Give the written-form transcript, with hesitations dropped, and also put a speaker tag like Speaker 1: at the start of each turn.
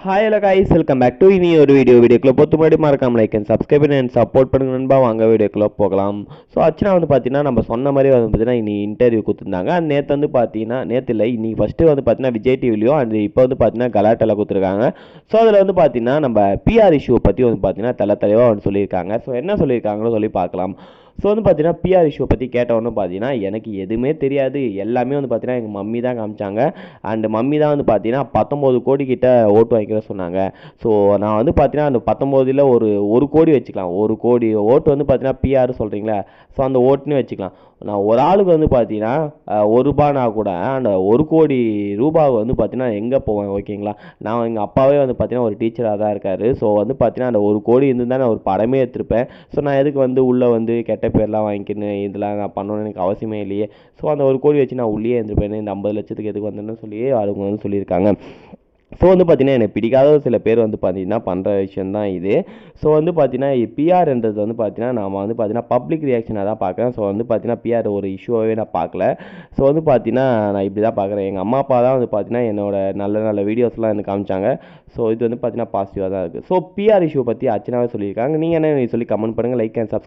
Speaker 1: Hi hello guys, welcome back to இனி ஒரு வீடியோக்குள்ளே பொறுத்த முன்னாடி மறக்காம லைக் அண்ட் சப்ஸ்கிரைப் பண்ணி அண்ட் சப்போர்ட் பண்ணுங்க நண்பா. வாங்க வீடியோக்குள்ளே போகலாம். ஸோ அர்ச்சனா வந்து பார்த்தீங்கன்னா நம்ம சொன்ன மாதிரி வந்து பார்த்தீங்கன்னா இனி இன்டர்வியூ கொடுத்துருந்தாங்க. நேற்று வந்து பார்த்தீங்கன்னா நேற்று இல்லை இன்னைக்கு ஃபஸ்ட்டு வந்து பார்த்தீங்கன்னா விஜய் டிவிலையும் அண்ட் இப்போ வந்து பார்த்தீங்கன்னா கலாட்டாவில் கொடுத்துருக்காங்க. ஸோ அதில் வந்து பார்த்தீங்கன்னா நம்ம பிஆர் இஷ்யூ பற்றி வந்து பார்த்தீங்கன்னா தெளிவாக வந்து சொல்லியிருக்காங்க. ஸோ என்ன சொல்லியிருக்காங்களோ சொல்லி பார்க்கலாம். ஸோ வந்து பார்த்தீங்கன்னா பிஆர் இஷ்யூ பற்றி கேட்டவொன்னு பார்த்தீங்கன்னா எனக்கு எதுவுமே தெரியாது, எல்லாமே வந்து பார்த்தீங்கன்னா எங்கள் மம்மி தான் காமிச்சாங்க. அண்ட் மம்மி தான் வந்து பார்த்தீங்கன்னா 19 கோடி கிட்ட ஓட்டு வாங்கிக்கிற சொன்னாங்க. ஸோ நான் வந்து பார்த்தீங்கன்னா அந்த 19ல் ஒரு கோடி வச்சுக்கலாம். 1 கோடி ஓட்டு வந்து பார்த்தீங்கன்னா பிஆர் சொல்கிறீங்களா, ஸோ அந்த ஓட்டுன்னு வச்சுக்கலாம். நான் ஒரு ஆளுக்கு வந்து பார்த்தீங்கன்னா ₹1 கூட அந்த 1 கோடி ரூபாய் வந்து பார்த்தீங்கன்னா எங்கே போவேன் ஓகேங்களா. நான் எங்கள் அப்பாவே வந்து பார்த்தீங்கன்னா ஒரு டீச்சராக தான் இருக்கார். ஸோ வந்து பார்த்தீங்கன்னா அந்த 1 கோடி இருந்து தான் நான் ஒரு படமே எடுத்திருப்பேன். ஸோ நான் எதுக்கு வந்து உள்ளே வந்து கெட்ட பேர்லாம் வாங்கிக்கின்னு இதெல்லாம் நான் பண்ணணும்னு எனக்கு அவசியமே இல்லையே. ஸோ அந்த 1 கோடி வச்சு நான் உள்ளே இருந்திருப்பேன். இந்த 50 லட்சத்துக்கு எதுக்கு வந்தேன்னு சொல்லி அவங்க வந்து சொல்லியிருக்காங்க. ஸோ வந்து பார்த்தீங்கன்னா எனக்கு பிடிக்காத சில பேர் வந்து பார்த்தீங்கன்னா பண்ணுற விஷயம் தான் இது. ஸோ வந்து பார்த்தீங்கன்னா பிஆர்ன்றது வந்து பார்த்தீங்கன்னா நான் வந்து பார்த்தீங்கன்னா பப்ளிக் ரியாக்ஷனாக தான் பார்க்குறேன். ஸோ வந்து பார்த்தீங்கன்னா பிஆர் ஒரு இஷ்யூவாகவே நான் பார்க்கல. ஸோ வந்து பார்த்தீங்கன்னா நான் இப்படி தான் பார்க்குறேன். எங்கள் அம்மா அப்பா தான் வந்து பார்த்தீங்கன்னா என்னோட நல்ல நல்ல வீடியோஸ்லாம் எனக்கு காமிச்சாங்க. ஸோ இது வந்து பார்த்தீங்கன்னா பாசிட்டிவாக தான் இருக்குது. ஸோ பிஆர் இஷ்யூ பற்றி அர்ச்சனாவே சொல்லியிருக்காங்க. நீங்கள் என்ன சொல்லி கமெண்ட் பண்ணுங்கள், லைக் அண்ட் சப்ஸ்கிரைப்